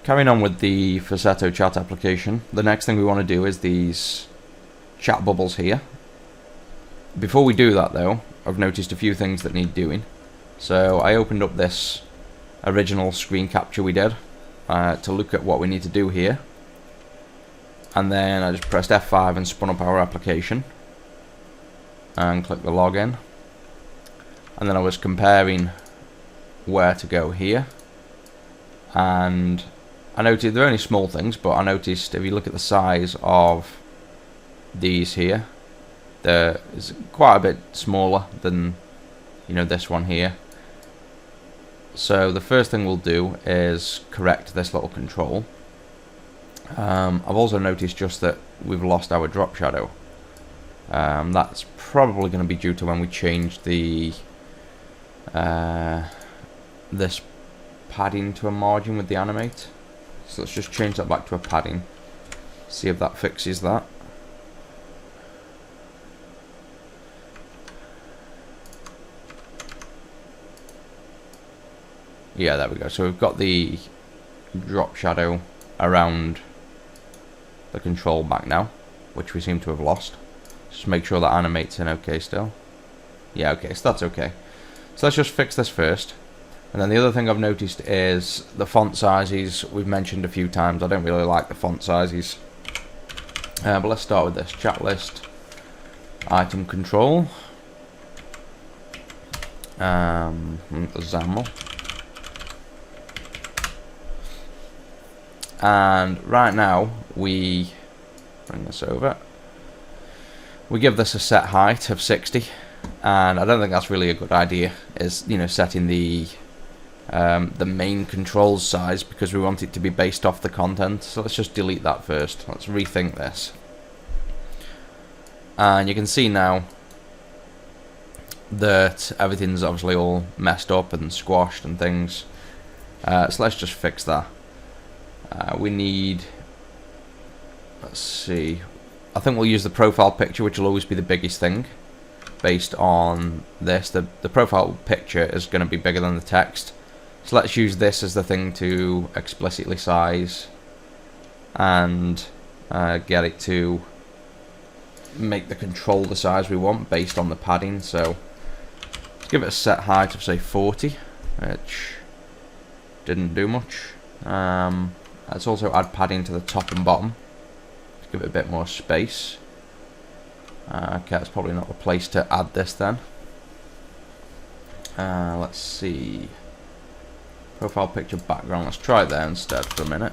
carrying on with the Facetto chat application, the next thing we want to do is these chat bubbles here. Before we do that though, I've noticed a few things that need doing. So I opened up this original screen capture we did to look at what we need to do here. And then I just pressed F5 and spun up our application and clicked the login. And then I was comparing where to go here. And I noticed they're only small things, but I noticed if you look at the size of these here, they're quite a bit smaller than, you know, this one here. So the first thing we'll do is correct this little control. I've also noticed just that we've lost our drop shadow. That's probably going to be due to when we changed the this padding to a margin with the animate. So let's just change that back to a padding, see if that fixes that. Yeah, there we go. So we've got the drop shadow around the control back now, which we seem to have lost. Just make sure that animates in okay still. Yeah, okay, so that's okay. So let's just fix this first. And then the other thing I've noticed is the font sizes. We've mentioned a few times, I don't really like the font sizes. But let's start with this. Chat list, item control, XAML. And right now we bring this over. We give this a set height of 60, and I don't think that's really a good idea. Is, you know, setting the main controls size, because we want it to be based off the content. So let's just delete that first. Let's rethink this. And you can see now that everything's obviously all messed up and squashed and things. So let's just fix that. We need, let's see, I think we'll use the profile picture, which will always be the biggest thing based on this. The profile picture is going to be bigger than the text. So let's use this as the thing to explicitly size and get it to make the control the size we want based on the padding. So let's give it a set height of say 40, which didn't do much. Let's also add padding to the top and bottom to give it a bit more space. Okay, that's probably not the place to add this then. Let's see. Profile picture background, let's try it there instead for a minute.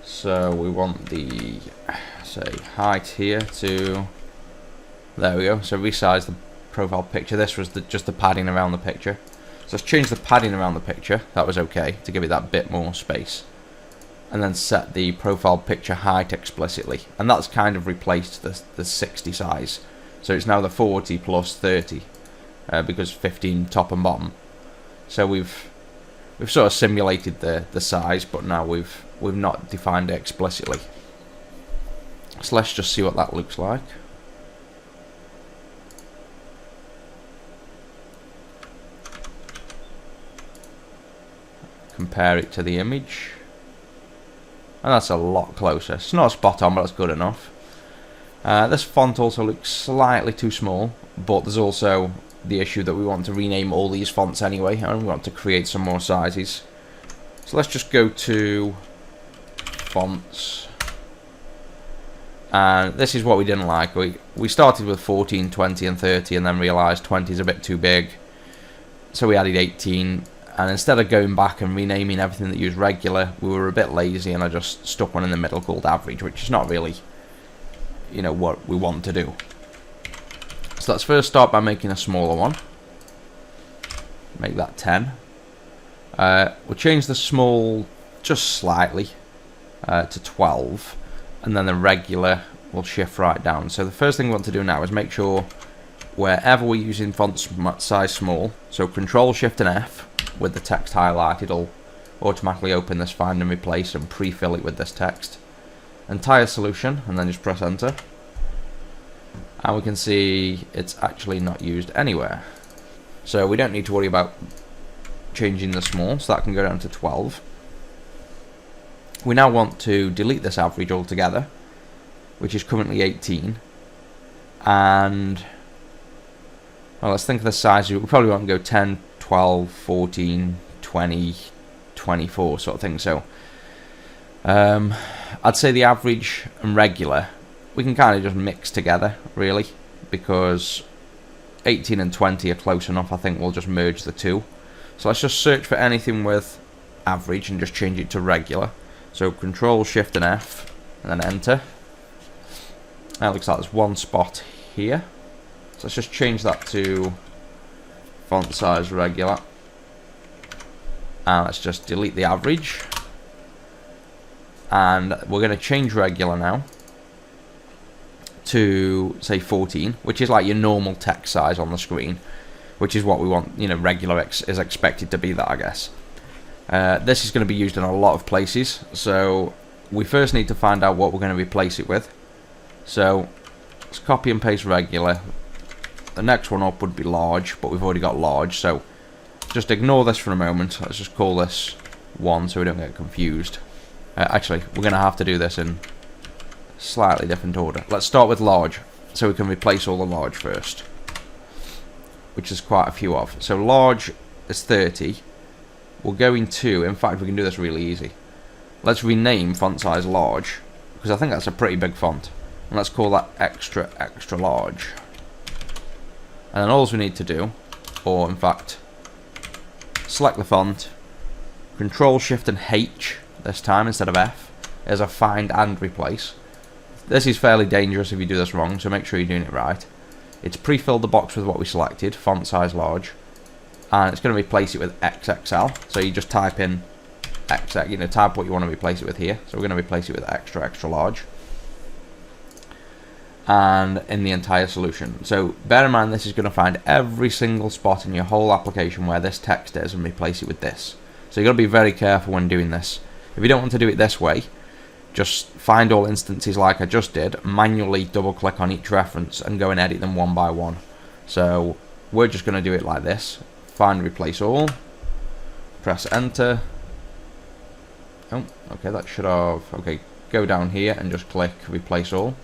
So we want the, say, height here to, there we go. So resize the profile picture. This was just the padding around the picture. So let's change the padding around the picture. That was okay, to give it that bit more space. And then set the profile picture height explicitly. And that's kind of replaced the 60 size. So it's now the 40 plus 30. Because 15 top and bottom. So we've sort of simulated the size, but now we've not defined it explicitly. So let's just see what that looks like. Compare it to the image, and that's a lot closer. It's not spot on, but that's good enough. This font also looks slightly too small, but there's also the issue that we want to rename all these fonts anyway, and we want to create some more sizes. So let's just go to fonts, and this is what we didn't like. We started with 14, 20 and 30, and then realised 20 is a bit too big, so we added 18. And instead of going back and renaming everything that used regular, we were a bit lazy, and I just stuck one in the middle called average, which is not really, you know, what we want to do. So let's first start by making a smaller one. Make that 10. We'll change the small just slightly to 12, and then the regular will shift right down. So the first thing we want to do now is make sure wherever we're using font size small, so Control Shift and F with the text highlighted, it'll automatically open this find and replace and pre-fill it with this text. Entire solution, and then just press enter. And we can see it's actually not used anywhere. So we don't need to worry about changing the small, so that can go down to 12. We now want to delete this average altogether, which is currently 18. And, well, let's think of the sizes. We probably want to go 10, 12, 14, 20, 24 sort of thing. So, I'd say the average and regular, we can kind of just mix together, really, because 18 and 20 are close enough. I think we'll just merge the two. So let's just search for anything with average and just change it to regular. So Control, Shift and F, and then Enter. That looks like there's one spot here. So let's just change that to font size regular. And let's just delete the average. And we're going to change regular now to, say, 14, which is like your normal text size on the screen, which is what we want. You know, regular is expected to be that, I guess. This is going to be used in a lot of places, so we first need to find out what we're going to replace it with. So let's copy and paste regular. The next one up would be large, but we've already got large, so just ignore this for a moment. Let's just call this 1 so we don't get confused. Actually, we're going to have to do this in slightly different order. Let's start with large, so we can replace all the large first, which is quite a few of. So large is 30. We're going to, in fact, we can do this really easy. Let's rename font size large, because I think that's a pretty big font. And let's call that extra, extra large. And then all we need to do, or in fact, select the font, Control, Shift and H this time instead of F, as a find and replace. This is fairly dangerous if you do this wrong, so make sure you're doing it right. It's pre-filled the box with what we selected, font size large, and it's going to replace it with XXL. So you just type in XX, you know, type what you want to replace it with here. So we're going to replace it with extra, extra large, and in the entire solution. So bear in mind, this is going to find every single spot in your whole application where this text is and replace it with this. So you've got to be very careful when doing this. If you don't want to do it this way, just find all instances like I just did, manually double click on each reference and go and edit them one by one. So we're just going to do it like this. Find, replace all, press enter. Oh, okay, that should have, okay, go down here and just click replace all.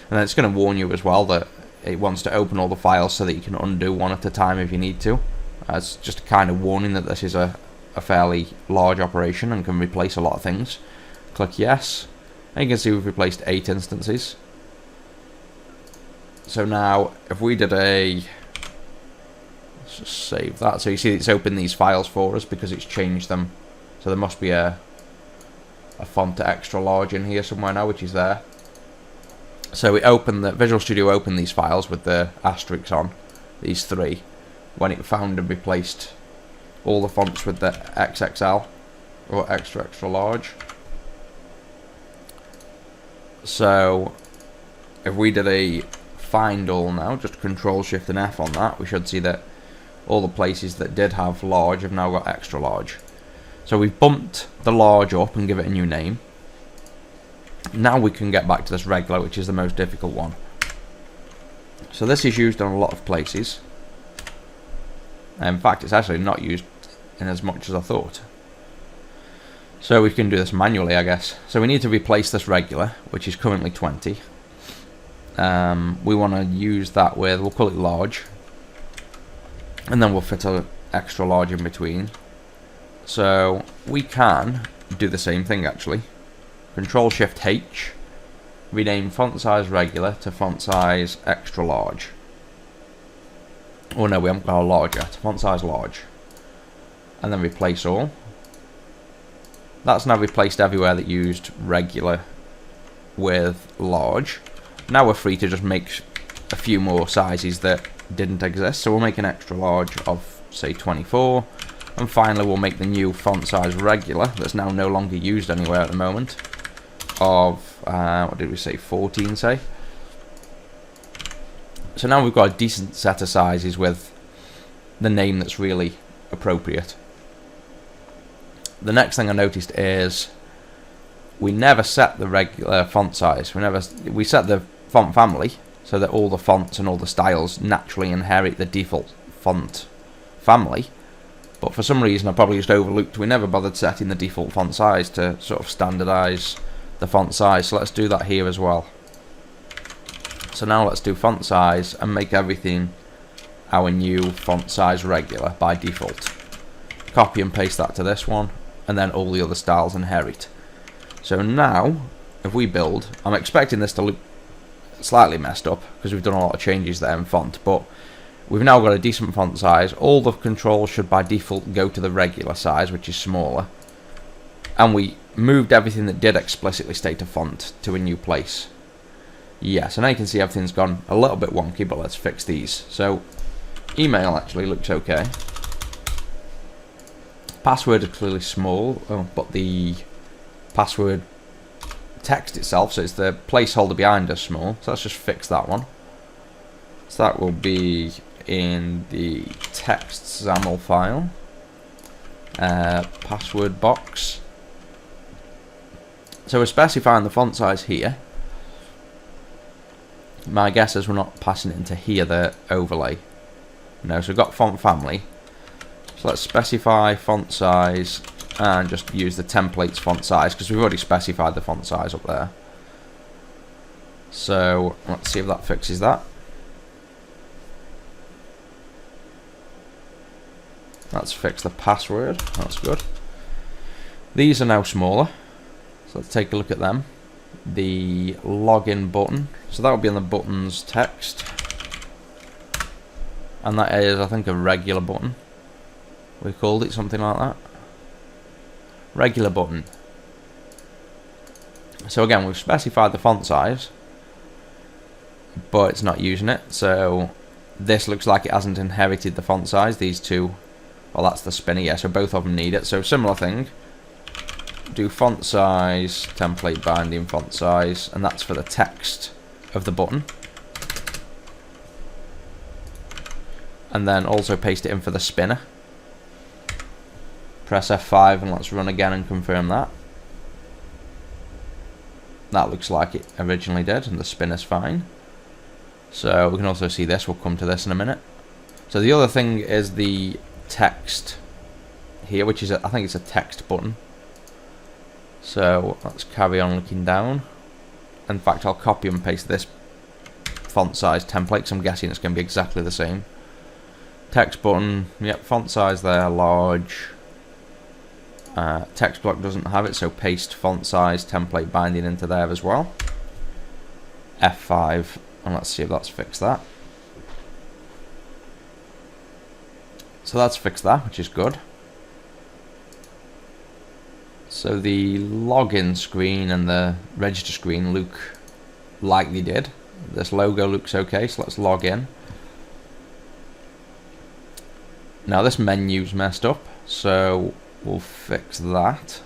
And then it's going to warn you as well that it wants to open all the files so that you can undo one at a time if you need to. It's just a kind of warning that this is a fairly large operation and can replace a lot of things. Click yes, and you can see we've replaced 8 instances. So now if we did a, let's just save that, so you see it's opened these files for us because it's changed them. So there must be a font to extra large in here somewhere now, which is there. So we opened the Visual Studio opened these files with the asterisks on, these 3, when it found and replaced all the fonts with the XXL or extra, extra large. So if we did a find all now, just Control, Shift and F on that, we should see that all the places that did have large have now got extra large. So we've bumped the large up and give it a new name. Now we can get back to this regular, which is the most difficult one. So this is used in a lot of places. In fact, it's actually not used in as much as I thought. So we can do this manually, I guess. So we need to replace this regular, which is currently 20. We want to use that with, we'll call it large. And then we'll fit an extra large in between. So we can do the same thing actually. Control Shift H, rename font size regular to font size extra large. Oh no, we haven't got a large yet. Font size large. And then replace all. That's now replaced everywhere that used regular with large. Now we're free to just make a few more sizes that didn't exist. So we'll make an extra large of, say, 24. And finally we'll make the new font size regular that's now no longer used anywhere at the moment of, what did we say, 14, say. So now we've got a decent set of sizes with the name that's really appropriate. The next thing I noticed is we never set the regular font size. We set the font family so that all the fonts and all the styles naturally inherit the default font family. But for some reason I probably just overlooked, we never bothered setting the default font size to sort of standardize the font size, so let's do that here as well. So now let's do font size and make everything our new font size regular by default. Copy and paste that to this one, and then all the other styles inherit. So now, if we build, I'm expecting this to look slightly messed up because we've done a lot of changes there in font, but we've now got a decent font size. All the controls should by default go to the regular size, which is smaller, and we moved everything that did explicitly state a font to a new place. Yeah, so now you can see everything's gone a little bit wonky, but let's fix these. So email actually looks okay. Password is clearly small, but the password text itself, so it's the placeholder behind us, small. So let's just fix that one. So that will be in the text XAML file, password box. So we're specifying the font size here. My guess is we're not passing it into here, the overlay. No, so we've got font family. So let's specify font size and just use the templates font size because we've already specified the font size up there. So let's see if that fixes that. Let's fix the password. That's good. These are now smaller. So let's take a look at them. The login button. So that will be on the buttons text. And that is, I think, a regular button. We called it something like that. Regular button. So again, we've specified the font size, but it's not using it. So this looks like it hasn't inherited the font size. These two, well, that's the spinner, yeah, so both of them need it. So similar thing. Do font size, template binding font size, and that's for the text of the button. And then also paste it in for the spinner. Press F5 and let's run again and confirm that. That looks like it originally did, and the spinner's fine. So we can also see this, we'll come to this in a minute. So the other thing is the text here, which is, I think it's a text button. So let's carry on looking down. In fact, I'll copy and paste this font size template because I'm guessing it's going to be exactly the same. Text button, yep, font size there, large. Text block doesn't have it, so paste font size template binding into there as well. F5, and let's see if that's fixed that. So that's fixed that, which is good. So the login screen and the register screen look like they did. This logo looks okay, so let's log in. Now this menu's messed up, so we'll fix that.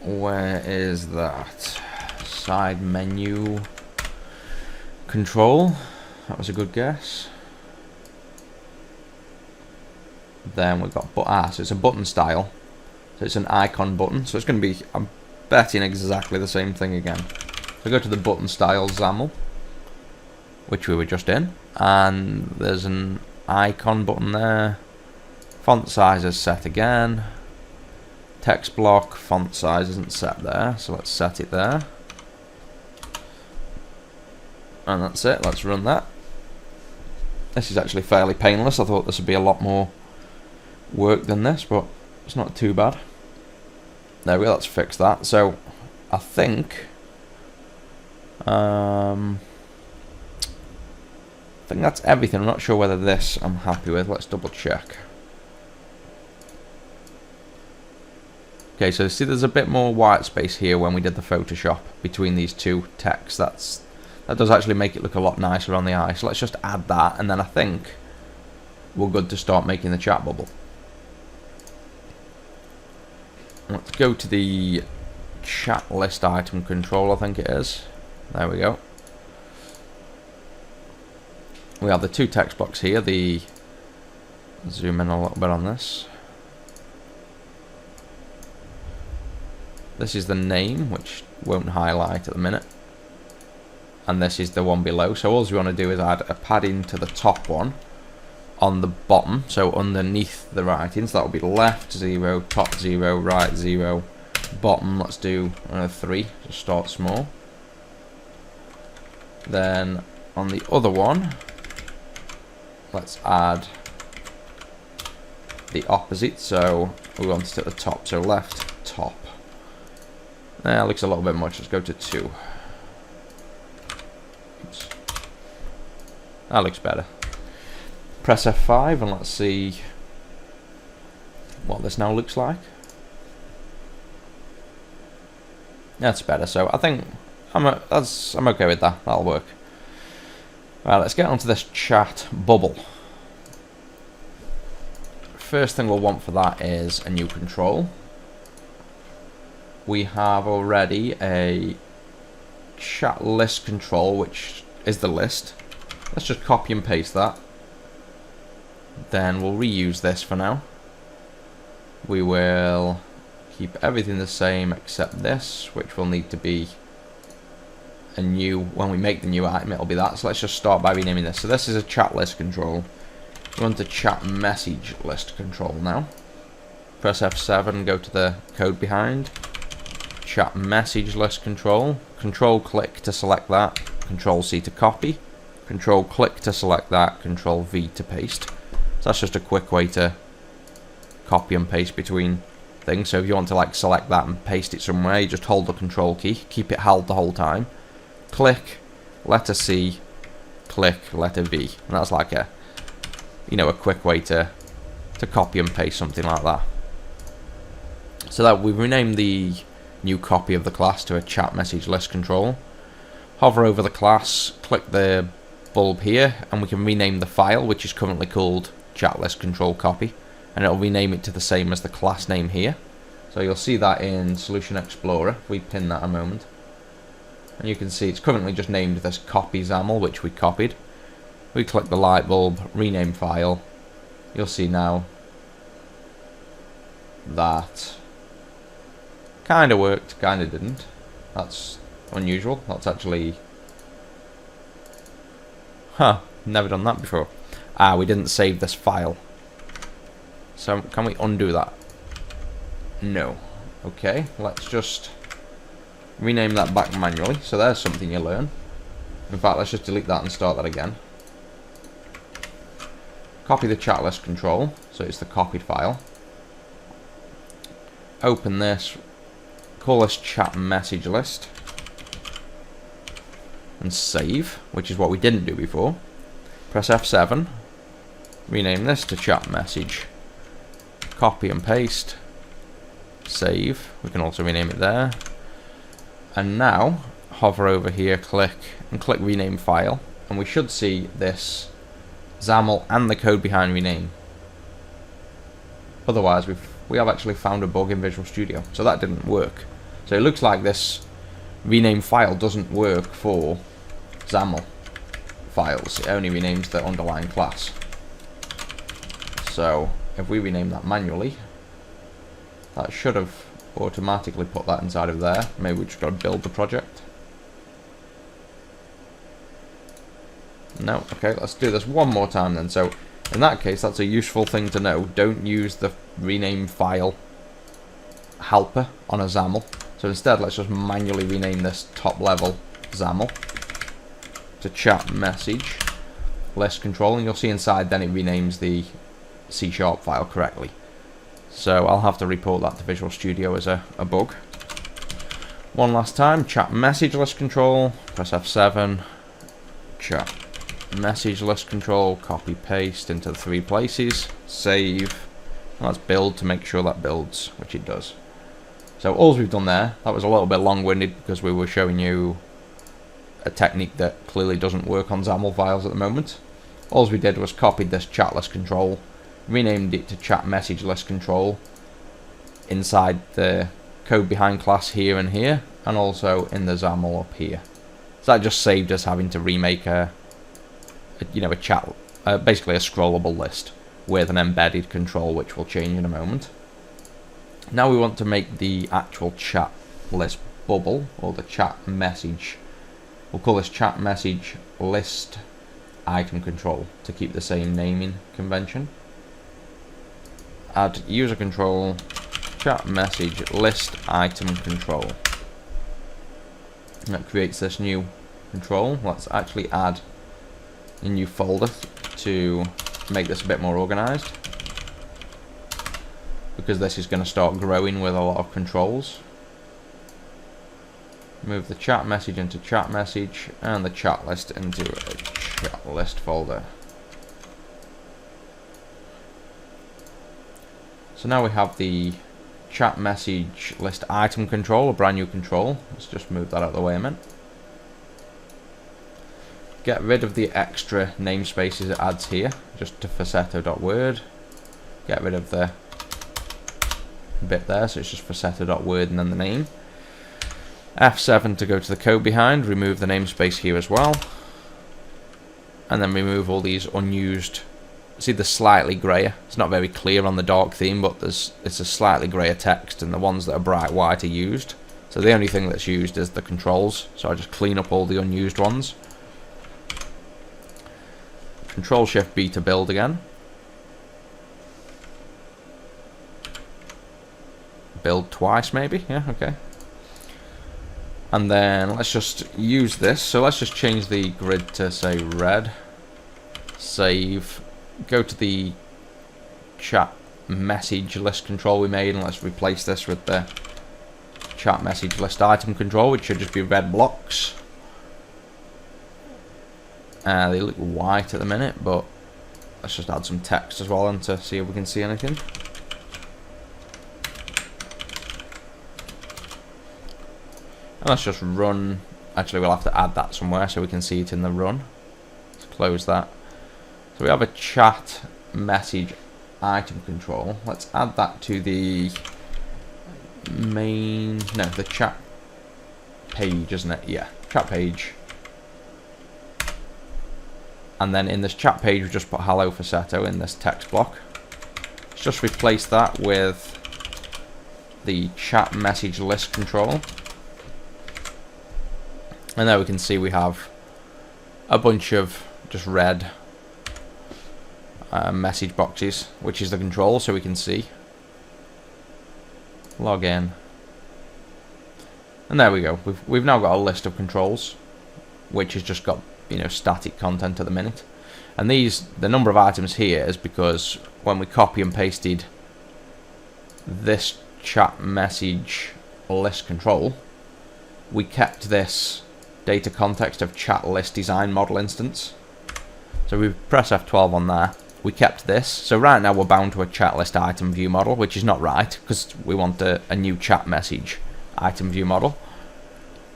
Where is that? Side menu control. That was a good guess. Then we've got, so it's a button style. So it's an icon button. So it's going to be, I'm betting, exactly the same thing again. So go to the button style XAML, which we were just in. And there's an icon button there. Font size is set again. Text block, font size isn't set there. So let's set it there. And that's it. Let's run that. This is actually fairly painless. I thought this would be a lot more work than this, but it's not too bad. There we go, let's fix that. So I think that's everything. I'm not sure whether this I'm happy with. Let's double check. Okay, so see there's a bit more white space here when we did the Photoshop between these two texts. That does actually make it look a lot nicer on the eye. So let's just add that, and then I think we're good to start making the chat bubble. Let's go to the chat list item control, I think it is. There we go. We have the two text blocks here. Zoom in a little bit on this. This is the name, which won't highlight at the minute. And this is the one below. So all we want to do is add a padding to the top one. on the bottom, so underneath the writing. So that will be left 0, top 0, right 0, bottom. Let's do 3, just start small. Then on the other one, let's add the opposite, so we want it at the top, so left top. That looks a little bit much. Let's go to 2. Oops. That looks better. Press F5 and let's see what this now looks like. That's better. So I think I'm okay with that. That'll work. Right, let's get onto this chat bubble. First thing we'll want for that is a new control. We have already a chat list control, which is the list. Let's just copy and paste that. Then we'll reuse this for now. We will keep everything the same except this, which will need to be a new, when we make the new item it'll be that. So let's just start by renaming this. So this is a chat list control. We want a chat message list control now. Press F7, go to the code behind. Chat message list control. Control click to select that. Control C to copy. Control click to select that. Control V to paste. So that's just a quick way to copy and paste between things. So if you want to like select that and paste it somewhere, you just hold the control key, keep it held the whole time. Click, letter C, click, letter V. And that's like a, you know, a quick way to copy and paste something like that. So that we've renamed the new copy of the class to a chat message list control. Hover over the class, click the bulb here, and we can rename the file, which is currently called chat list control copy, and it'll rename it to the same as the class name here. So you'll see that in Solution Explorer if we pin that a moment, and you can see it's currently just named this copy XAML, which we copied. We click the light bulb, rename file. You'll see now that kind of worked, kind of didn't. That's unusual. That's actually, never done that before. We didn't save this file. So can we undo that? No. Okay, let's just rename that back manually. So there's something you learn. In fact, let's just delete that and start that again. Copy the chat list control, so it's the copied file. Open this, call this chat message list, and save, which is what we didn't do before. Press F7, rename this to chat message, copy and paste, save. We can also rename it there. And now hover over here, click rename file, and we should see this XAML and the code behind rename. Otherwise we have actually found a bug in Visual Studio, so that didn't work. So it looks like this rename file doesn't work for XAML files. It only renames the underlying class. So if we rename that manually, that should have automatically put that inside of there. Maybe we just got to build the project. No, okay, let's do this one more time then. So in that case, that's a useful thing to know. Don't use the rename file helper on a XAML. So instead, let's just manually rename this top level XAML to chat message list control, and you'll see inside then it renames the C# file correctly. So I'll have to report that to Visual Studio as a bug. One last time, chat message list control, press F7, chat message list control, copy paste into the 3 places, save, and let's build to make sure that builds, which it does. So all we've done there, that was a little bit long-winded because we were showing you a technique that clearly doesn't work on XAML files at the moment. All we did was copied this chat list control, renamed it to chat message list control inside the code behind class here and here, and also in the XAML up here. So that just saved us having to remake a chat, basically a scrollable list with an embedded control, which we'll change in a moment. Now we want to make the actual chat list bubble, or the chat message. We'll call this chat message list item control to keep the same naming convention. Add user control chat message list item control. That creates this new control. Let's actually add a new folder to make this a bit more organized, because this is going to start growing with a lot of controls. Move the chat message into chat message and the chat list into a chat list folder. So now we have the chat message list item control, a brand new control. Let's just move that out of the way a minute. Get rid of the extra namespaces it adds here, just to falsetto.word. Get rid of the bit there, so it's just falsetto.word and then the name. F7 to go to the code behind, remove the namespace here as well. And then remove all these unused. See the slightly grayer? It's not very clear on the dark theme, but it's a slightly grayer text, and the ones that are bright white are used. So the only thing that's used is the controls, so I just clean up all the unused ones. Control-Shift-B to build again. Build twice maybe, yeah, okay. And then let's just use this, so let's just change the grid to say red. Save. Go to the chat message list control we made, and let's replace this with the chat message list item control, which should just be red blocks. They look white at the minute, but let's just add some text as well and to see if we can see anything. And let's just run. Actually, we'll have to add that somewhere so we can see it in the run. Let's close that. So we have a chat message item control. Let's add that to the main, no, the chat page, isn't it? Yeah, chat page. And then in this chat page, we just put hello falsetto in this text block. Let's just replace that with the chat message list control. And there we can see we have a bunch of just red message boxes, which is the control, so we can see. Log in. And there we go. We've now got a list of controls, which has just got, you know, static content at the minute. And the number of items here is because when we copy and pasted this chat message list control, we kept this data context of chat list design model instance. So we press F12 on there. We kept this. So right now we're bound to a chat list item view model, which is not right because we want a new chat message item view model.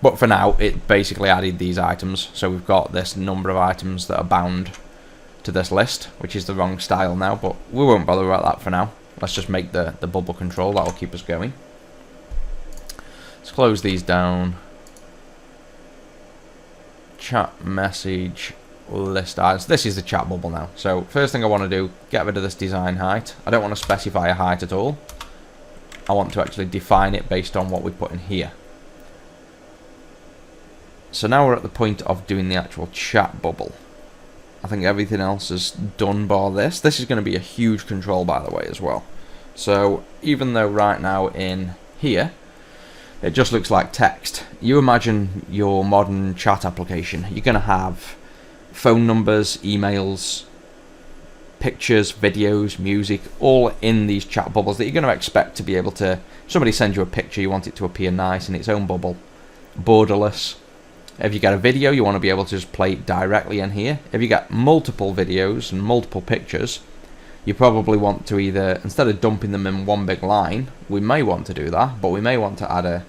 But for now, it basically added these items. So we've got this number of items that are bound to this list, which is the wrong style now, but we won't bother about that for now. Let's just make the bubble control. That'll keep us going. Let's close these down. Chat message list items. This is the chat bubble now. So first thing I want to do, get rid of this design height. I don't want to specify a height at all. I want to actually define it based on what we put in here. So now we're at the point of doing the actual chat bubble. I think everything else is done bar this. This is going to be a huge control, by the way, as well. So even though right now in here it just looks like text, you imagine your modern chat application. You're going to have phone numbers, emails, pictures, videos, music, all in these chat bubbles that you're going to expect to be able to, somebody sends you a picture, you want it to appear nice in its own bubble, borderless. If you get a video, you want to be able to just play it directly in here. If you get multiple videos and multiple pictures, you probably want to either, instead of dumping them in one big line, we may want to do that, but we may want to add a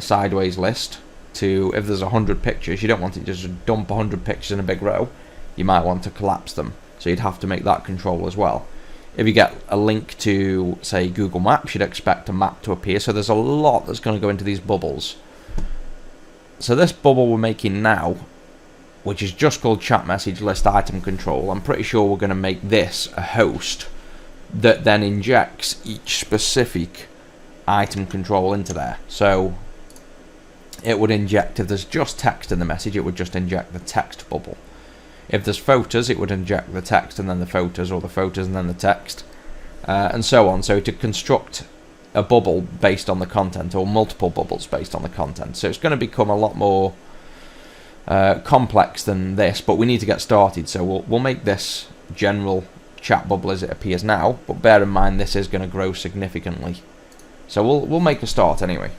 sideways list to, if there's 100 pictures, you don't want it to just dump 100 pictures in a big row. You might want to collapse them, so you'd have to make that control as well. If you get a link to, say, Google Maps, you'd expect a map to appear, so there's a lot that's going to go into these bubbles. So this bubble we're making now, which is just called chat message list item control, I'm pretty sure we're going to make this a host that then injects each specific item control into there. So it would inject, if there's just text in the message, it would just inject the text bubble. If there's photos, it would inject the text and then the photos, or the photos and then the text, and so on. So to construct a bubble based on the content, or multiple bubbles based on the content. So it's going to become a lot more complex than this, but we need to get started. So we'll make this general chat bubble as it appears now, but bear in mind this is going to grow significantly. So we'll make a start anyway.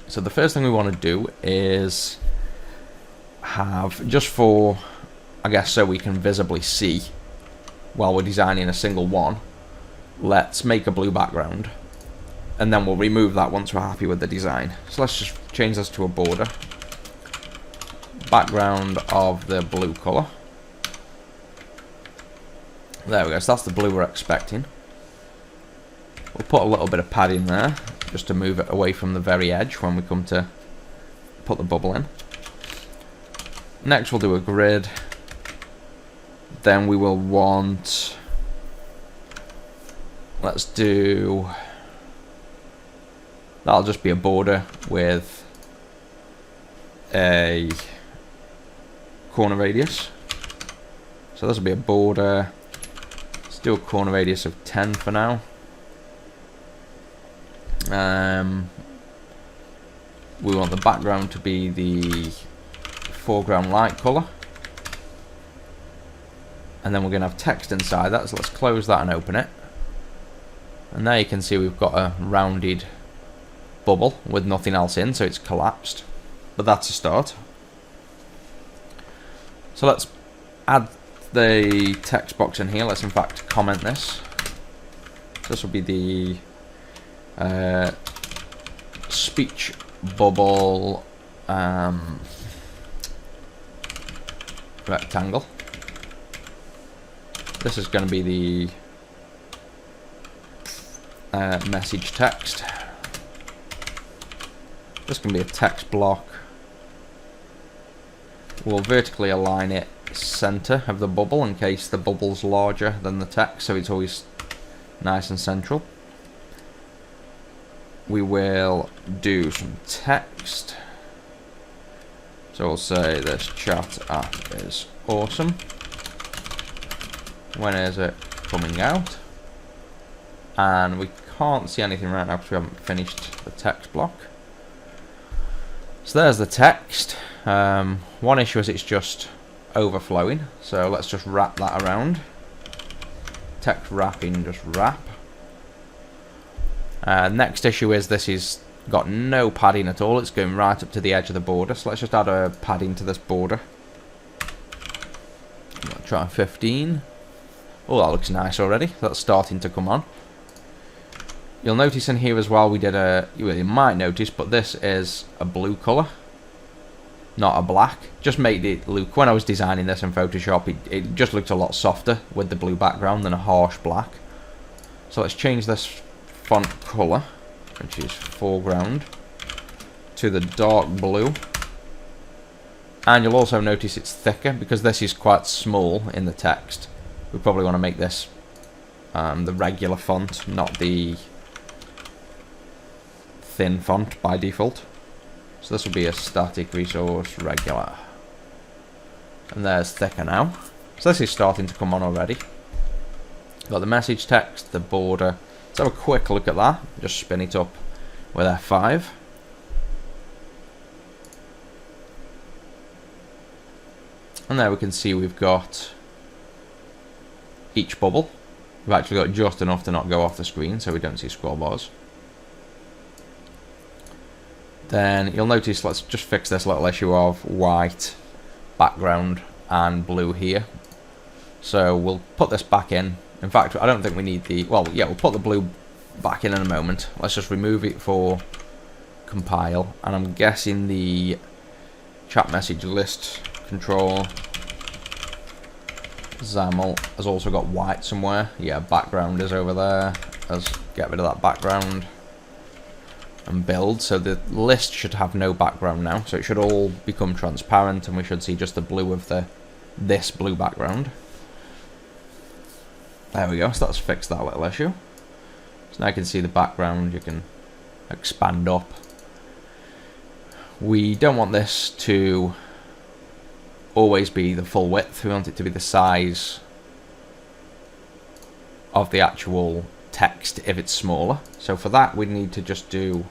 So the first thing we want to do is have, just for, I guess, so we can visibly see while we're designing a single one, let's make a blue background, and then we'll remove that once we're happy with the design. So let's just change this to a border. Background of the blue colour. There we go, so that's the blue we're expecting. We'll put a little bit of padding there, just to move it away from the very edge when we come to put the bubble in. Next we'll do a grid. Then we will want, let's do, that'll just be a border with a corner radius. So this will be a border. Let's do a corner radius of 10 for now. We want the background to be the foreground light colour, and then we're going to have text inside that, so let's close that and open it. And there you can see we've got a rounded bubble with nothing else in, so it's collapsed, but that's a start. So let's add the text box in here. Let's in fact comment this. This will be the speech bubble rectangle. This is going to be the message text. This can be a text block. We'll vertically align it center of the bubble in case the bubble's larger than the text, so it's always nice and central. We will do some text. So we'll say this chat app is awesome. When is it coming out? And we can't see anything right now because we haven't finished the text block. So there's the text. One issue is it's just overflowing, so let's just wrap that around. Text wrapping, just wrap. Next issue is this is got no padding at all, it's going right up to the edge of the border, so let's just add a padding to this border. I'll try 15. Oh, that looks nice already, that's starting to come on. You'll notice in here as well we did a, you might notice, but this is a blue colour, not a black. Just made it look, when I was designing this in Photoshop, it just looked a lot softer with the blue background than a harsh black. So let's change this font colour, which is foreground, to the dark blue. And you'll also notice it's thicker because this is quite small in the text. We probably want to make this the regular font, not the thin font by default. So this will be a static resource regular. And there's thicker now. So this is starting to come on already. Got the message text, the border. Let's have a quick look at that. Just spin it up with F5. And there we can see we've got each bubble. We've actually got just enough to not go off the screen, so we don't see scroll bars. Then you'll notice, let's just fix this little issue of white background and blue here. So we'll put this back in. In fact, I don't think we need the, well, yeah, we'll put the blue back in a moment. Let's just remove it for compile. And I'm guessing the chat message list control XAML has also got white somewhere. Yeah, background is over there. Let's get rid of that background and build. So the list should have no background now. So it should all become transparent and we should see just the blue of this blue background. There we go, so that's fixed that little issue. So now you can see the background, you can expand up. We don't want this to always be the full width. We want it to be the size of the actual text if it's smaller. So for that we need to just do,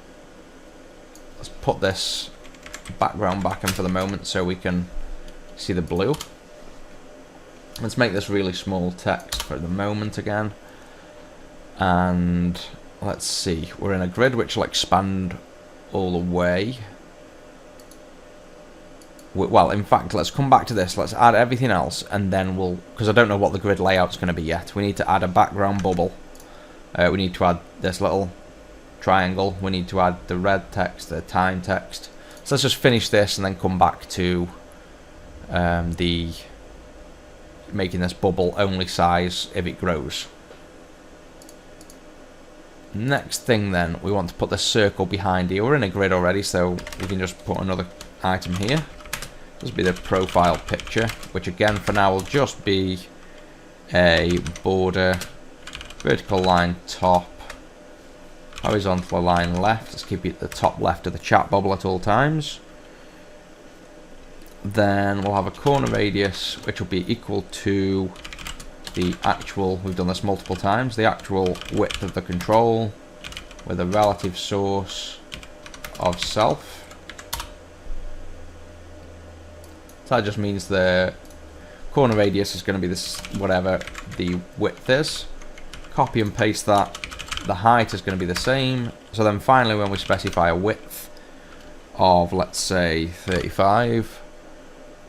let's put this background back in for the moment so we can see the blue. Let's make this really small text for the moment again, and let's see, we're in a grid which will expand all the way. Well, in fact, let's come back to this, let's add everything else, and then we'll, because I don't know what the grid layout's going to be yet, we need to add a background bubble, we need to add this little triangle, we need to add the red text, the time text. So let's just finish this and then come back to the making this bubble only size if it grows. Next thing then, we want to put the circle behind here. We're in a grid already, so we can just put another item here. This will be the profile picture, which again for now will just be a border, vertical line top, horizontal line left. Let's keep it at the top left of the chat bubble at all times. Then we'll have a corner radius which will be equal to the actual, we've done this multiple times, the actual width of the control with a relative source of self. So that just means the corner radius is going to be this, whatever the width is. Copy and paste that. The height is going to be the same. So then finally when we specify a width of, let's say, 35,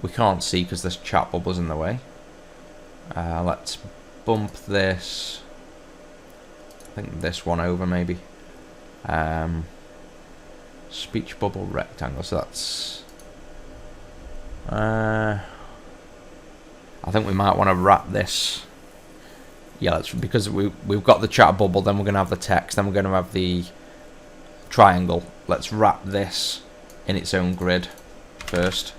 we can't see because this chat bubble's in the way. Let's bump this, I think this one over maybe. Speech bubble rectangle, so that's I think we might want to wrap this. Yeah, that's because we've got the chat bubble, then we're going to have the text, then we're going to have the triangle. Let's wrap this in its own grid first,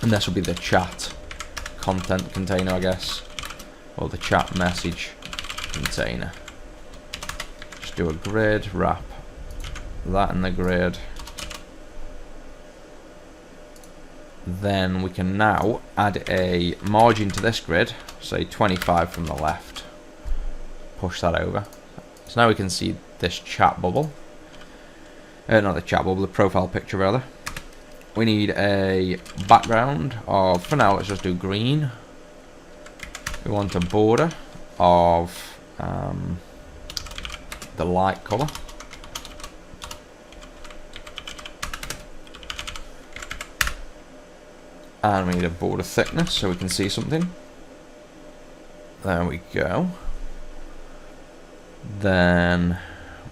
and this will be the chat content container, I guess, or the chat message container. Just do a grid, wrap that in the grid. Then we can now add a margin to this grid, say 25 from the left. Push that over. So now we can see this chat bubble. Not the chat bubble, the profile picture rather. We need a background of, for now let's just do green. We want a border of the light colour. And we need a border thickness so we can see something. There we go. Then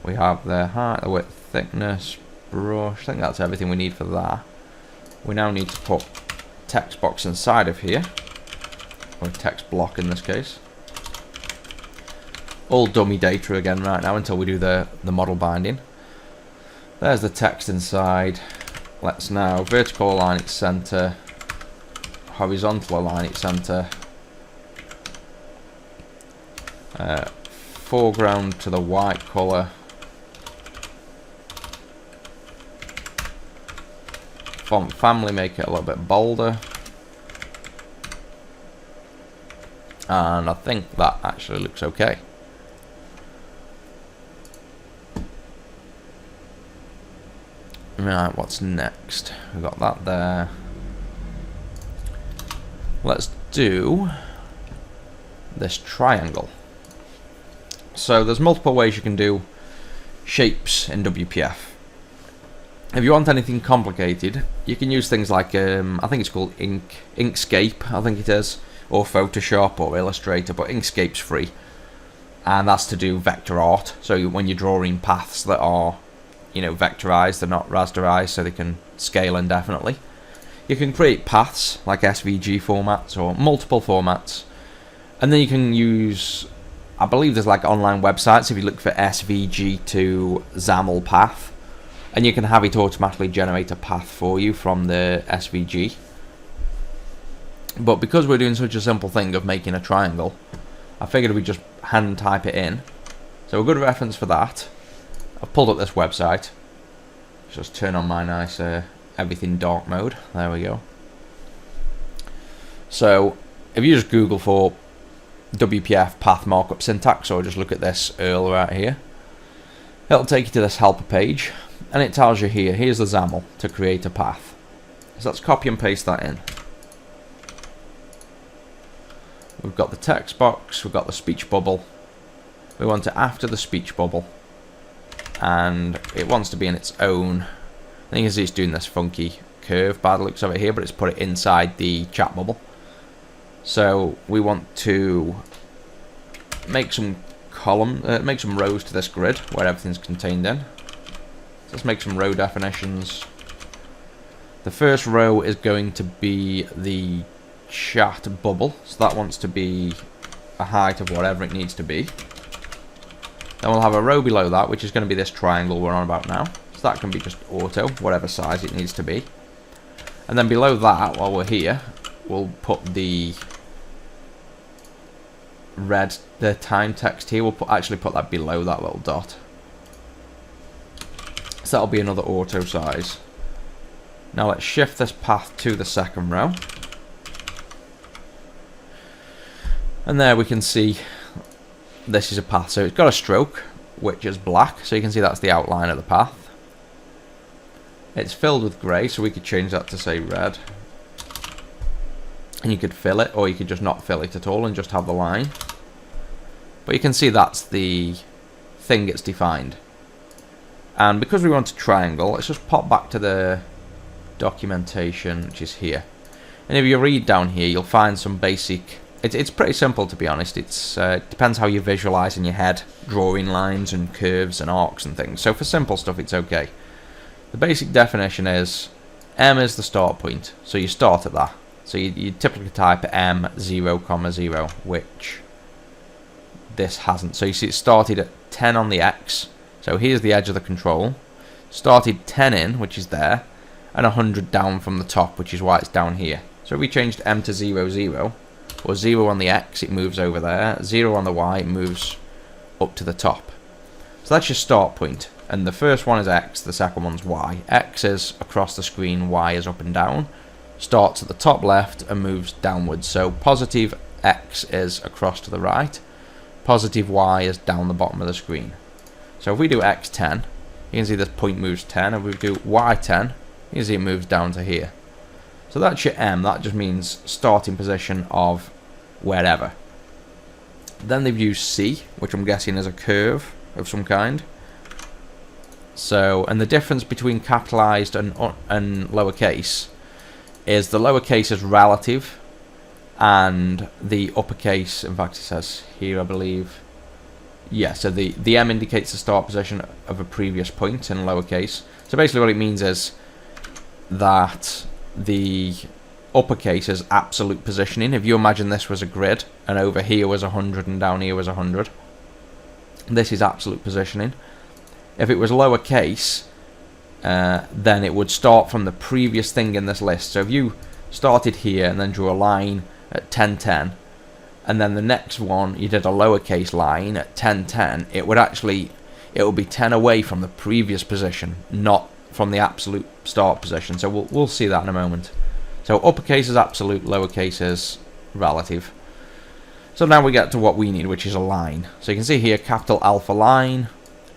we have the height, the width, thickness, brush. I think that's everything we need for that. We now need to put text box inside of here, or text block in this case. All dummy data again right now until we do the model binding. There's the text inside. Let's now vertical align its center, horizontal align its center, foreground to the white color, font family, make it a little bit bolder, and I think that actually looks okay. Right, what's next? We've got that there. Let's do this triangle. So there's multiple ways you can do shapes in WPF. If you want anything complicated, you can use things like I think it's called Inkscape, I think it is, or Photoshop or Illustrator, but Inkscape's free, and that's to do vector art. So when you're drawing paths that are, you know, vectorized, they're not rasterized, so they can scale indefinitely. You can create paths like SVG formats or multiple formats, and then you can use, I believe there's like online websites if you look for SVG to XAML path, and you can have it automatically generate a path for you from the SVG. But because we're doing such a simple thing of making a triangle, I figured we'd just hand type it in. So a good reference for that, I've pulled up this website. Just turn on my nice everything dark mode. There we go. So if you just Google for WPF path markup syntax, or just look at this URL right here, it'll take you to this helper page, and it tells you here, here's the XAML to create a path. So let's copy and paste that in. We've got the text box, we've got the speech bubble. We want it after the speech bubble, and it wants to be in its own. I think it's doing this funky curve by the looks of it here, but it's put it inside the chat bubble. So we want to make some make some rows to this grid where everything's contained in. So let's make some row definitions. The first row is going to be the chat bubble, so that wants to be a height of whatever it needs to be. Then we'll have a row below that, which is going to be this triangle we're on about now. So that can be just auto, whatever size it needs to be. And then below that, while we're here, we'll put the time text here. We'll actually put that below that little dot. So that'll be another auto size. Now let's shift this path to the second row. And there we can see this is a path. So it's got a stroke, which is black. So you can see that's the outline of the path. It's filled with grey, so we could change that to say red. And you could fill it, or you could just not fill it at all and just have the line. But you can see that's the thing it's defined. And because we want a triangle, let's just pop back to the documentation, which is here. And if you read down here, you'll find some basic... It's pretty simple, to be honest. It depends how you visualize in your head, drawing lines and curves and arcs and things. So for simple stuff, it's okay. The basic definition is M is the start point, so you start at that. So you typically type M 0, 0, which this hasn't. So you see it started at 10 on the X. So here's the edge of the control. Started 10 in, which is there, and 100 down from the top, which is why it's down here. So if we changed M to 0, 0, or 0 on the X, it moves over there. 0 on the Y, it moves up to the top. So that's your start point. And the first one is X, the second one's Y. X is across the screen, Y is up and down. Starts at the top left and moves downwards. So positive X is across to the right. Positive Y is down the bottom of the screen. So if we do X10, you can see this point moves 10. If we do Y10, you can see it moves down to here. So that's your M. That just means starting position of wherever. Then they've used C, which I'm guessing is a curve of some kind. So, and the difference between capitalized and lowercase is the lowercase is relative, and the uppercase, in fact it says here, I believe, yeah, so the M indicates the start position of a previous point in lowercase. So basically what it means is that the uppercase is absolute positioning. If you imagine this was a grid, and over here was 100 and down here was 100, this is absolute positioning. If it was lowercase, then it would start from the previous thing in this list. So if you started here and then drew a line at 1010, and then the next one you did a lowercase line at 1010, it would be 10 away from the previous position, not from the absolute start position. So we'll see that in a moment. So uppercase is absolute, lowercase is relative. So now we get to what we need, which is a line. So you can see here, capital alpha line,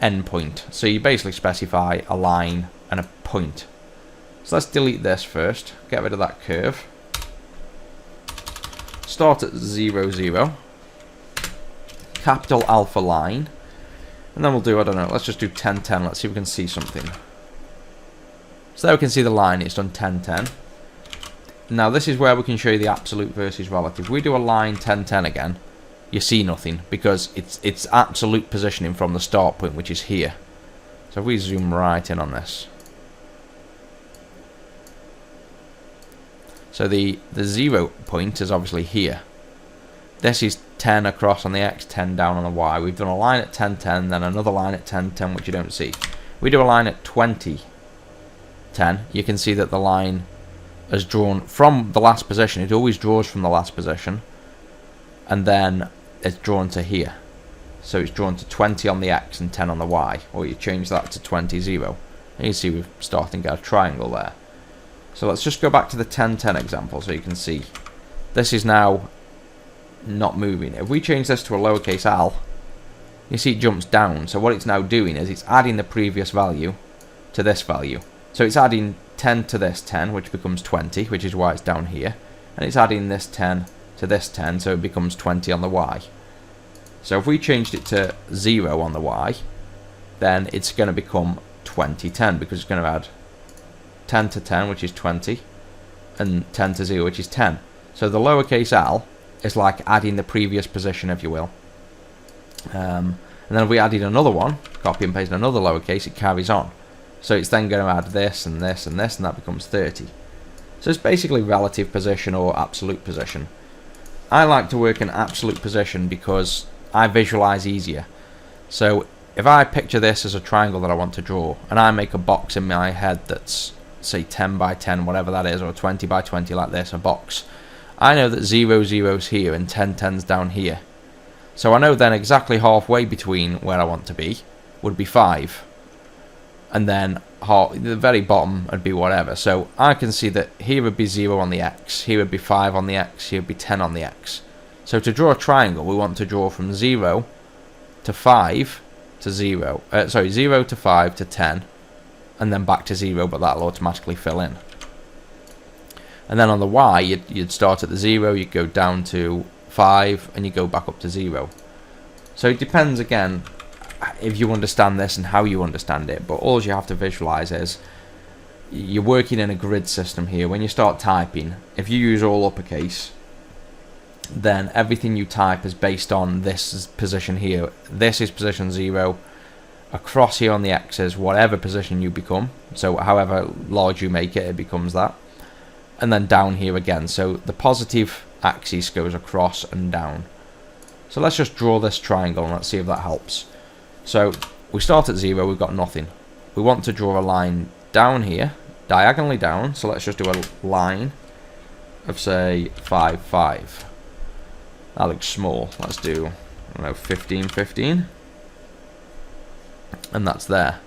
endpoint. So you basically specify a line and a point. So let's delete this first, get rid of that curve. Start at 0, 0, capital alpha line, and then we'll do, I don't know, let's just do 10, 10, let's see if we can see something. So there we can see the line, it's done 10, 10. Now this is where we can show you the absolute versus relative. If we do a line 10, 10 again, you see nothing, because it's absolute positioning from the start point, which is here. So if we zoom right in on this. So the 0 point is obviously here. This is 10 across on the X, 10 down on the Y. We've done a line at 10, 10, then another line at 10, 10, which you don't see. We do a line at 20, 10. You can see that the line is drawn from the last position. It always draws from the last position. And then it's drawn to here. So it's drawn to 20 on the X and 10 on the Y. Or you change that to 20, 0. And you see we're starting to get a triangle there. So let's just go back to the 10, 10 example so you can see this is now not moving. If we change this to a lowercase l, you see it jumps down. So what it's now doing is it's adding the previous value to this value. So it's adding 10 to this 10, which becomes 20, which is why it's down here. And it's adding this 10 to this 10, so it becomes 20 on the y. So if we changed it to 0 on the y, then it's going to become 20, 10, because it's going to add 10 to 10, which is 20, and 10 to 0, which is 10. So the lowercase l is like adding the previous position, if you will. And then if we added another one, copy and paste another lowercase, it carries on. So it's then going to add this and this and this, and that becomes 30. So it's basically relative position or absolute position. I like to work in absolute position because I visualize easier. So if I picture this as a triangle that I want to draw, and I make a box in my head that's, say, 10 by 10, whatever that is, or 20 by 20 like this, a box, I know that 0, 0's here and 10, 10's down here. So I know then exactly halfway between where I want to be would be 5. And then the very bottom would be whatever. So I can see that here would be 0 on the x, here would be 5 on the x, here would be 10 on the x. So to draw a triangle, we want to draw from 0 to 5 to 0. 0 to 5 to 10, and then back to 0, but that'll automatically fill in. And then on the y, you'd start at the 0, you'd go down to 5, and you go back up to 0. So it depends, again, if you understand this and how you understand it, but all you have to visualize is you're working in a grid system here. When you start typing, if you use all uppercase, then everything you type is based on this position here. This is position 0. Across here on the x is whatever position you become, so however large you make it, it becomes that. And then down here again, so the positive axis goes across and down. So let's just draw this triangle and let's see if that helps. So we start at 0, we've got nothing. We want to draw a line down here, diagonally down, so let's just do a line of, say, 5, 5. That looks small. Let's do, I don't know, 15, 15. And that's there.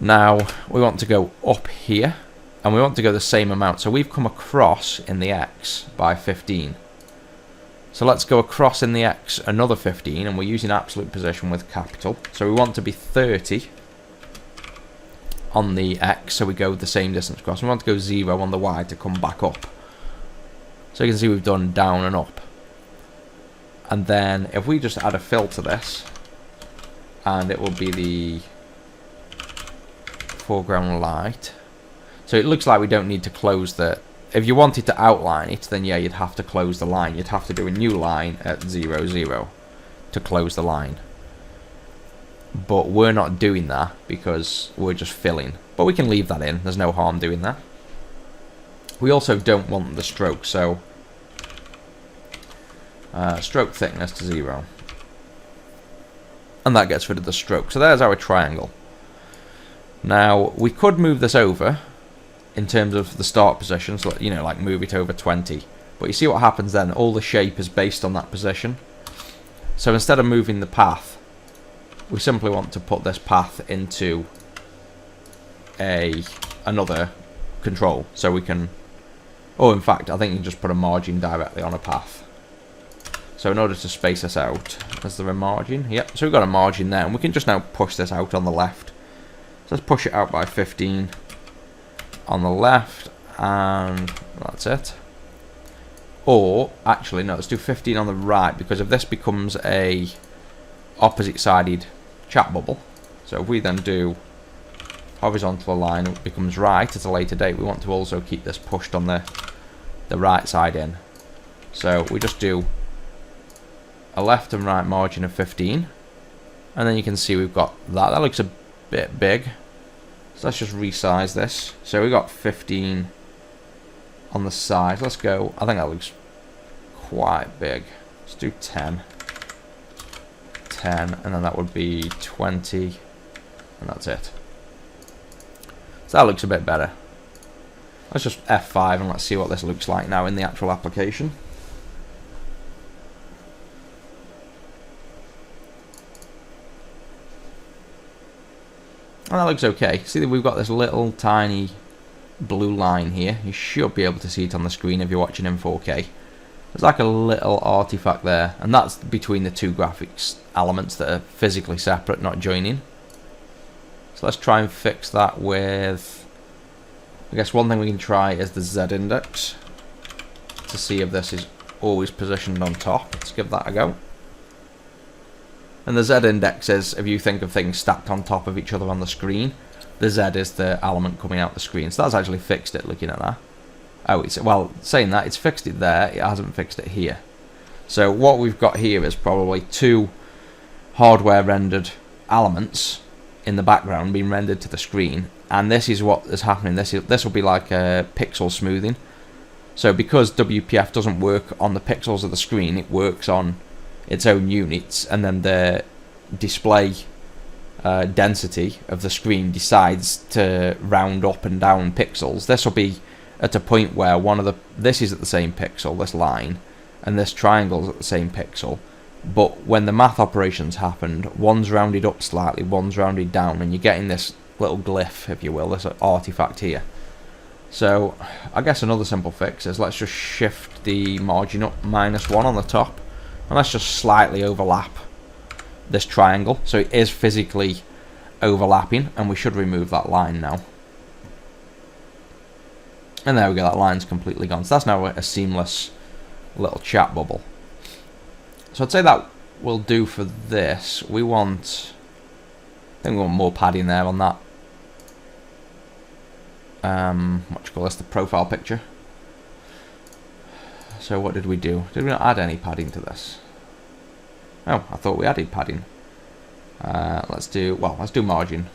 Now we want to go up here, and we want to go the same amount. So we've come across in the x by 15. So let's go across in the x another 15, and we're using absolute position with capital. So we want to be 30 on the x, so we go the same distance across. We want to go 0 on the y to come back up. So you can see we've done down and up. And then if we just add a fill to this, and it will be the foreground light. So it looks like we don't need to close the... If you wanted to outline it, then yeah, you'd have to close the line. You'd have to do a new line at 0, 0 to close the line. But we're not doing that because we're just filling. But we can leave that in. There's no harm doing that. We also don't want the stroke, so stroke thickness to 0. And that gets rid of the stroke. So there's our triangle. Now, we could move this over in terms of the start position, so, you know, like move it over 20. But you see what happens then? All the shape is based on that position. So instead of moving the path, we simply want to put this path into another control. So we can... Oh, in fact, I think you can just put a margin directly on a path. So in order to space this out, is there a margin? Yep, so we've got a margin there, and we can just now push this out on the left. So let's push it out by 15 on the left, and that's it. Or, actually, no, let's do 15 on the right, because if this becomes a opposite-sided chat bubble, so if we then do horizontal line, it becomes right at a later date, we want to also keep this pushed on the right side in. So we just do a left and right margin of 15, and then you can see we've got that. That looks a bit big, so let's just resize this. So we got 15 on the side. Let's go, I think that looks quite big. Let's do 10, and then that would be 20, and that's it. So that looks a bit better. Let's just F5 and let's see what this looks like now in the actual application. And that looks okay. See that we've got this little tiny blue line here. You should be able to see it on the screen if you're watching in 4K. There's like a little artifact there, and that's between the two graphics elements that are physically separate, not joining. So let's try and fix that with, I guess one thing we can try is the Z index to see if this is always positioned on top. Let's give that a go. And the Z index is, if you think of things stacked on top of each other on the screen, the Z is the element coming out the screen. So that's actually fixed it, looking at that. Oh, it's, well, saying that, it's fixed it there, it hasn't fixed it here. So what we've got here is probably two hardware rendered elements in the background being rendered to the screen, and this is what is happening. This will be like a pixel smoothing. So because WPF doesn't work on the pixels of the screen, it works on its own units, and then the display density of the screen decides to round up and down pixels. This will be at a point where this is at the same pixel, this line, and this triangle is at the same pixel, but when the math operations happened, one's rounded up slightly, one's rounded down, and you're getting this little glyph, if you will, this artifact here. So I guess another simple fix is let's just shift the margin up -1 on the top, and let's just slightly overlap this triangle so it is physically overlapping, and we should remove that line now. And there we go, that line's completely gone. So that's now a seamless little chat bubble. So I'd say that will do for this. I think we want more padding there on that. What do you call this? The profile picture. So what did we do? Did we not add any padding to this? Oh, I thought we added padding. Let's do margin.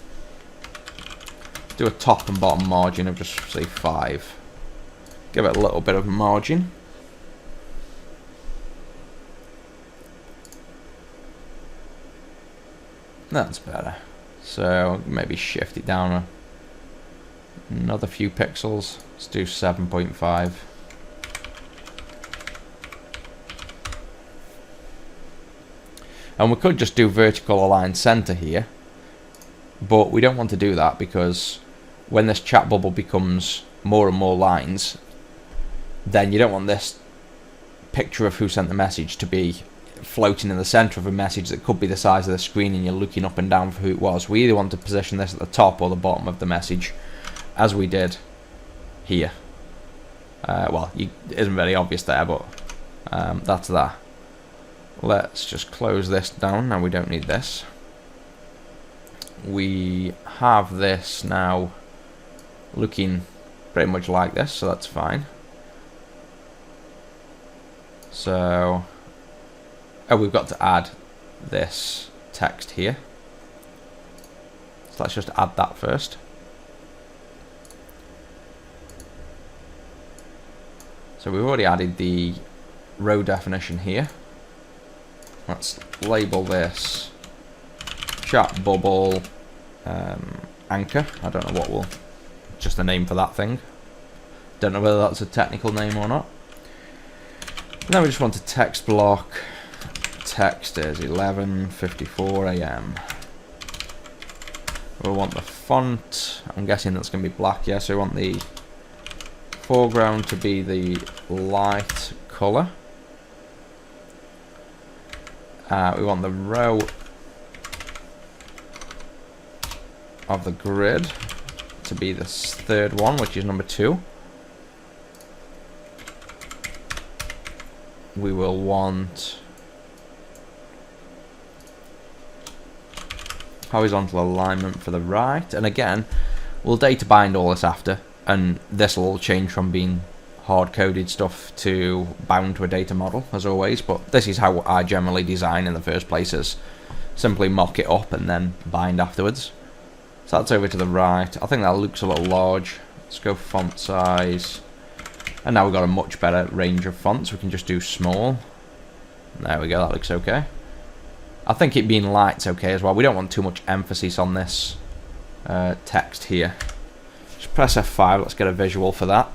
Do a top and bottom margin of just say 5. Give it a little bit of margin. That's better. So maybe shift it down another few pixels. Let's do 7.5. And we could just do vertical align center here, but we don't want to do that because when this chat bubble becomes more and more lines, then you don't want this picture of who sent the message to be floating in the center of a message that could be the size of the screen and you're looking up and down for who it was. We either want to position this at the top or the bottom of the message, as we did here. Well, it isn't very obvious there, but that's that. Let's just close this down. Now we don't need this. We have this now looking pretty much like this, so that's fine. So, we've got to add this text here. So let's just add that first. So we've already added the row definition here. Let's label this chat bubble anchor. I don't know what will, just a name for that thing. Don't know whether that's a technical name or not. And then we just want a text block. Text is 11:54 AM. We want the font. I'm guessing that's going to be black. Yeah, so we want the foreground to be the light color. We want the row of the grid to be this third one, which is number 2. We will want horizontal alignment for the right, and again we'll data bind all this after, and this will all change from being hard-coded stuff to bound to a data model as always, but this is how I generally design in the first place, is simply mock it up and then bind afterwards. So that's over to the right. I think that looks a little large. Let's go font size, and now we've got a much better range of fonts. We can just do small. There we go, that looks okay. I think it being light's okay as well. We don't want too much emphasis on this text here. Just press F5, let's get a visual for that.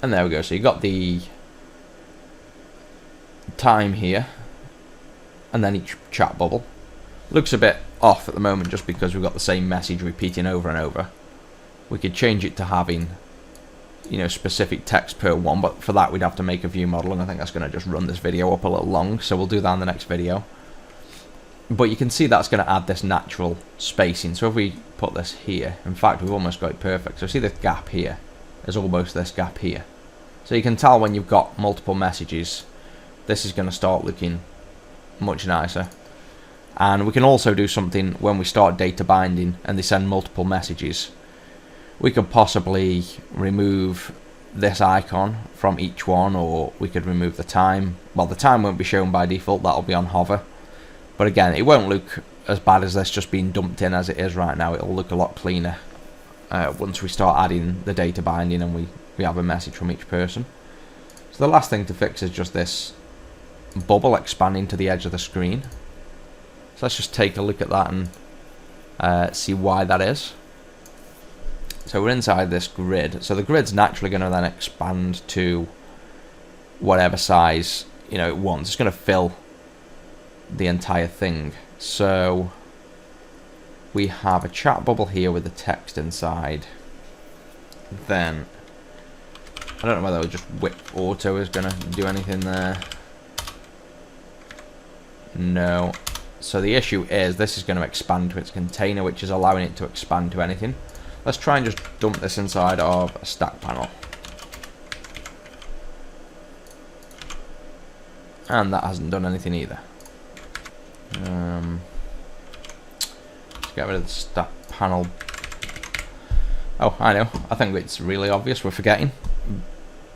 And there we go, so you got the time here, and then each chat bubble. Looks a bit off at the moment just because we've got the same message repeating over and over. We could change it to having, you know, specific text per one, but for that we'd have to make a view model, and I think that's going to just run this video up a little long, so we'll do that in the next video. But you can see that's going to add this natural spacing. So if we put this here, in fact we've almost got it perfect. So see this gap here is almost this gap here. So you can tell when you've got multiple messages, this is going to start looking much nicer. And we can also do something when we start data binding and they send multiple messages. We could possibly remove this icon from each one, or we could remove the time. Well, the time won't be shown by default, that'll be on hover. But again, it won't look as bad as this just being dumped in as it is right now. It'll look a lot cleaner once we start adding the data binding and we have a message from each person. So the last thing to fix is just this bubble expanding to the edge of the screen. So let's just take a look at that and see why that is. So we're inside this grid. So the grid's naturally going to then expand to whatever size, you know, it wants. It's going to fill the entire thing. So we have a chat bubble here with the text inside. Then I don't know whether just whip auto is going to do anything there. No. So the issue is this is going to expand to its container, which is allowing it to expand to anything. Let's try and just dump this inside of a stack panel. And that hasn't done anything either. Let's get rid of the stack panel. Oh, I know. I think it's really obvious. We're forgetting.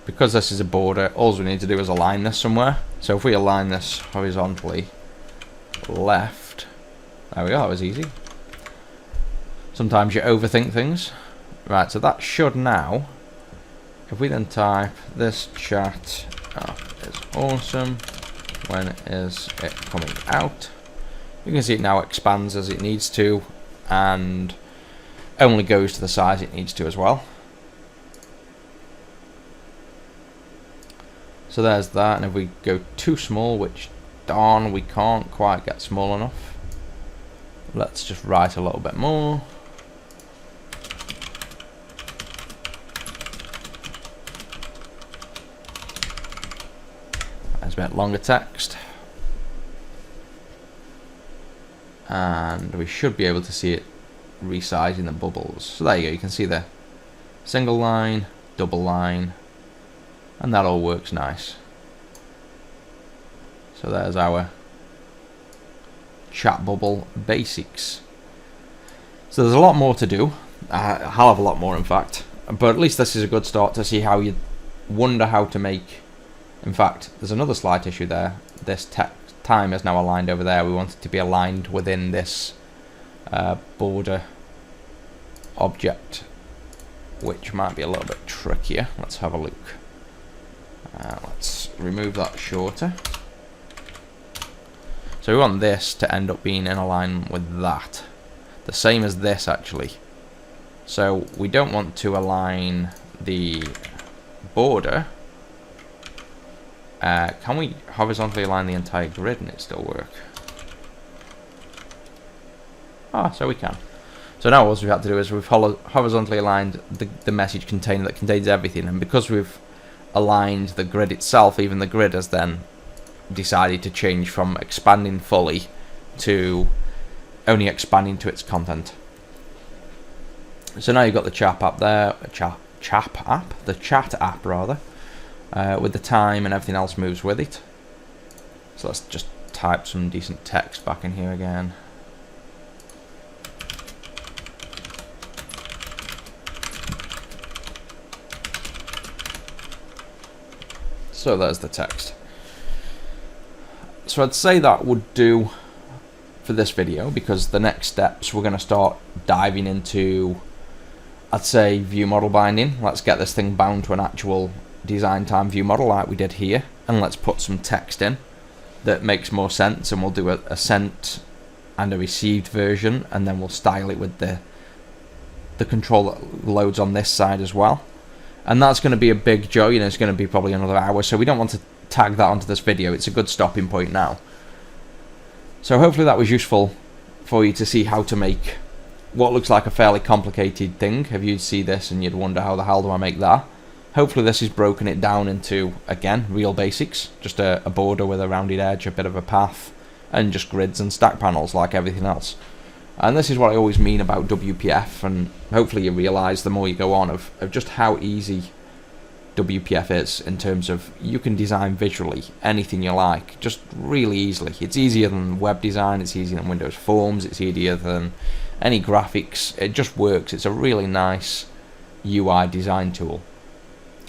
Because this is a border, all we need to do is align this somewhere. So if we align this horizontally left, there we go, that was easy. Sometimes you overthink things. Right, so that should now, if we then type this chat is awesome, when is it coming out? You can see it now expands as it needs to and only goes to the size it needs to as well. So there's that, and if we go too small, which darn we can't quite get small enough, let's just write a little bit more. There's a bit longer text. And we should be able to see it resizing the bubbles. So there you go, you can see the single line, double line, and that all works nice. So there's our chat bubble basics. So there's a lot more to do, a hell of a lot more in fact, but at least this is a good start to see how you wonder how to make. In fact, there's another slight issue there. This time is now aligned over there. We want it to be aligned within this border object, which might be a little bit trickier. Let's have a look. Let's remove that shorter. So we want this to end up being in alignment with that. The same as this actually. So we don't want to align the border. Can we horizontally align the entire grid and it still work? Ah, so we can. So now all we've had to do is we've horizontally aligned the message container that contains everything, and because we've aligned the grid itself, even the grid has then decided to change from expanding fully to only expanding to its content. So now you've got the chat app there, the chat app rather, with the time and everything else moves with it. So let's just type some decent text back in here again. So there's the text. So I'd say that would do for this video, because the next steps we're going to start diving into, I'd say, view model binding. Let's get this thing bound to an actual design time view model like we did here, and let's put some text in that makes more sense, and we'll do a sent and a received version, and then we'll style it with the control that loads on this side as well. And that's going to be a big job, you know, it's going to be probably another hour, so we don't want to tag that onto this video. It's a good stopping point now. So hopefully that was useful for you to see how to make what looks like a fairly complicated thing. If you'd see this and you'd wonder how the hell do I make that, hopefully this has broken it down into, again, real basics. Just a border with a rounded edge, a bit of a path, and just grids and stack panels like everything else. And this is what I always mean about WPF, and hopefully you realise the more you go on of just how easy WPF is in terms of you can design visually anything you like, just really easily. It's easier than web design, it's easier than Windows Forms, it's easier than any graphics. It just works. It's a really nice UI design tool.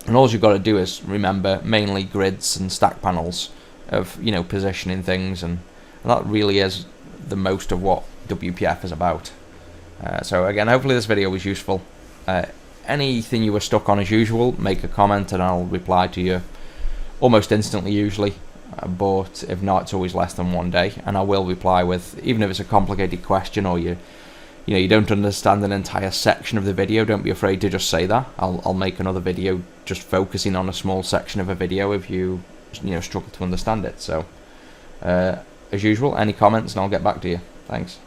And all you've got to do is remember mainly grids and stack panels of, you know, positioning things, and that really is the most of what WPF is about. So again, hopefully this video was useful. Anything you were stuck on, as usual, make a comment and I'll reply to you almost instantly usually, but if not, it's always less than 1 day, and I will reply with, even if it's a complicated question or you don't understand an entire section of the video, don't be afraid to just say that. I'll make another video just focusing on a small section of a video if you struggle to understand it. So as usual, any comments and I'll get back to you. Thanks.